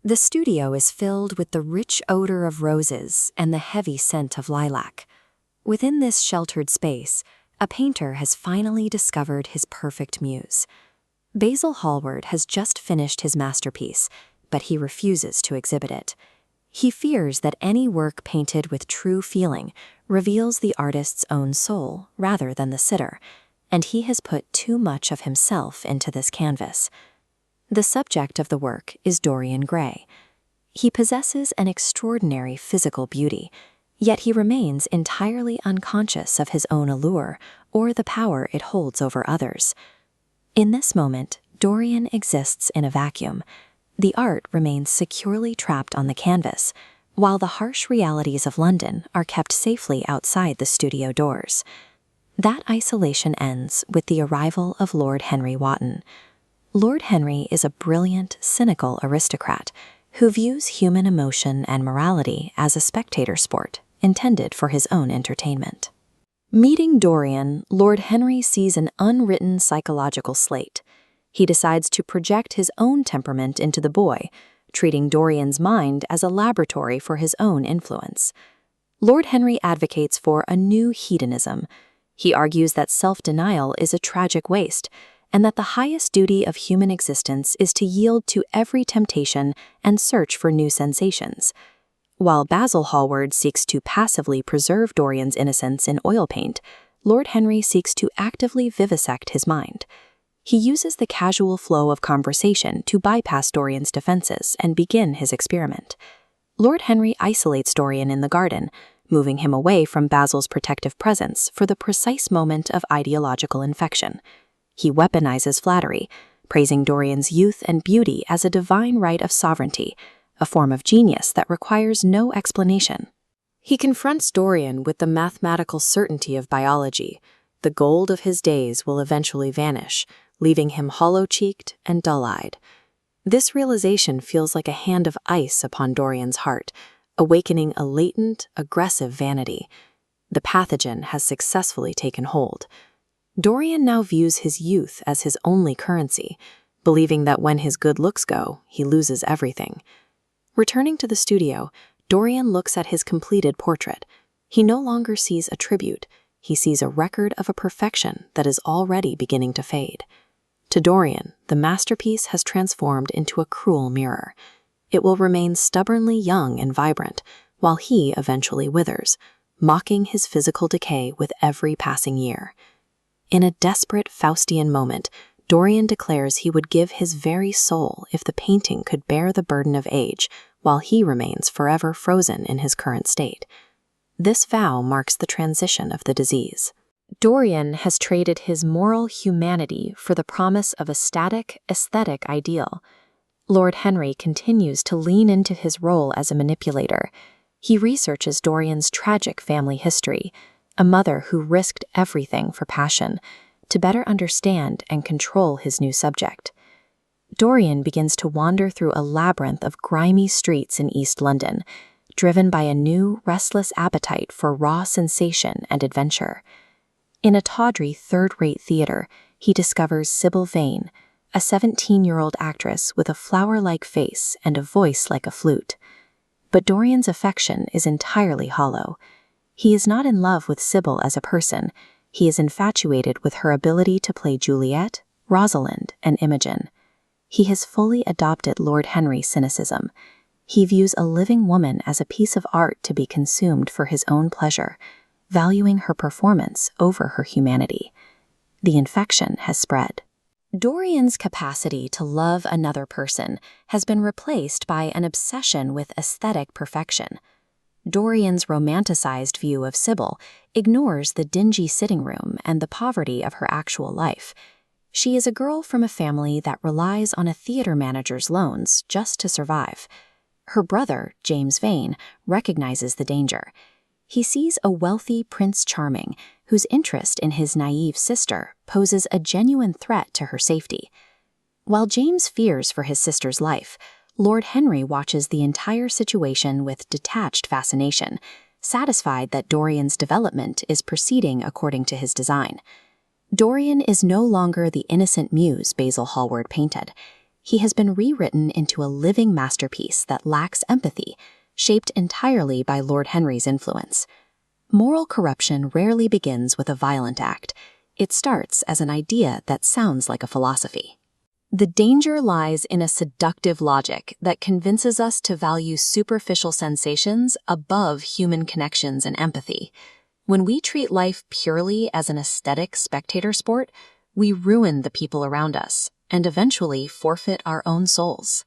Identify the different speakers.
Speaker 1: The studio is filled with the rich odor of roses and the heavy scent of lilac. Within this sheltered space, a painter has finally discovered his perfect muse. Basil Hallward has just finished his masterpiece, but he refuses to exhibit it. He fears that any work painted with true feeling reveals the artist's own soul rather than the sitter, and he has put too much of himself into this canvas. The subject of the work is Dorian Gray. He possesses an extraordinary physical beauty, yet he remains entirely unconscious of his own allure or the power it holds over others. In this moment, Dorian exists in a vacuum. The art remains securely trapped on the canvas, while the harsh realities of London are kept safely outside the studio doors. That isolation ends with the arrival of Lord Henry Wotton. Lord Henry is a brilliant, cynical aristocrat who views human emotion and morality as a spectator sport intended for his own entertainment. Meeting Dorian, Lord Henry sees an unwritten psychological slate. He decides to project his own temperament into the boy, treating Dorian's mind as a laboratory for his own influence. Lord Henry advocates for a new hedonism. He argues that self-denial is a tragic waste, and that the highest duty of human existence is to yield to every temptation and search for new sensations. While Basil Hallward seeks to passively preserve Dorian's innocence in oil paint, Lord Henry seeks to actively vivisect his mind. He uses the casual flow of conversation to bypass Dorian's defenses and begin his experiment. Lord Henry isolates Dorian in the garden, moving him away from Basil's protective presence for the precise moment of ideological infection. He weaponizes flattery, praising Dorian's youth and beauty as a divine right of sovereignty, a form of genius that requires no explanation. He confronts Dorian with the mathematical certainty of biology. The gold of his days will eventually vanish, leaving him hollow-cheeked and dull-eyed. This realization feels like a hand of ice upon Dorian's heart, awakening a latent, aggressive vanity. The pathogen has successfully taken hold. Dorian now views his youth as his only currency, believing that when his good looks go, he loses everything. Returning to the studio, Dorian looks at his completed portrait. He no longer sees a tribute. He sees a record of a perfection that is already beginning to fade. To Dorian, the masterpiece has transformed into a cruel mirror. It will remain stubbornly young and vibrant, while he eventually withers, mocking his physical decay with every passing year. In a desperate Faustian moment, Dorian declares he would give his very soul if the painting could bear the burden of age, while he remains forever frozen in his current state. This vow marks the transition of the disease. Dorian has traded his moral humanity for the promise of a static, aesthetic ideal. Lord Henry continues to lean into his role as a manipulator. He researches Dorian's tragic family history, a mother who risked everything for passion, to better understand and control his new subject. Dorian begins to wander through a labyrinth of grimy streets in East London, driven by a new, restless appetite for raw sensation and adventure. In a tawdry third-rate theater, he discovers Sybil Vane, a 17-year-old actress with a flower-like face and a voice like a flute. But Dorian's affection is entirely hollow. He is not in love with Sybil as a person. He is infatuated with her ability to play Juliet, Rosalind, and Imogen. He has fully adopted Lord Henry's cynicism. He views a living woman as a piece of art to be consumed for his own pleasure, valuing her performance over her humanity. The infection has spread. Dorian's capacity to love another person has been replaced by an obsession with aesthetic perfection. Dorian's romanticized view of Sybil ignores the dingy sitting room and the poverty of her actual life. She is a girl from a family that relies on a theater manager's loans just to survive. Her brother, James Vane, recognizes the danger. He sees a wealthy Prince Charming whose interest in his naive sister poses a genuine threat to her safety. While James fears for his sister's life, Lord Henry watches the entire situation with detached fascination, satisfied that Dorian's development is proceeding according to his design. Dorian is no longer the innocent muse Basil Hallward painted. He has been rewritten into a living masterpiece that lacks empathy, shaped entirely by Lord Henry's influence. Moral corruption rarely begins with a violent act. It starts as an idea that sounds like a philosophy. The danger lies in a seductive logic that convinces us to value superficial sensations above human connections and empathy. When we treat life purely as an aesthetic spectator sport, we ruin the people around us and eventually forfeit our own souls.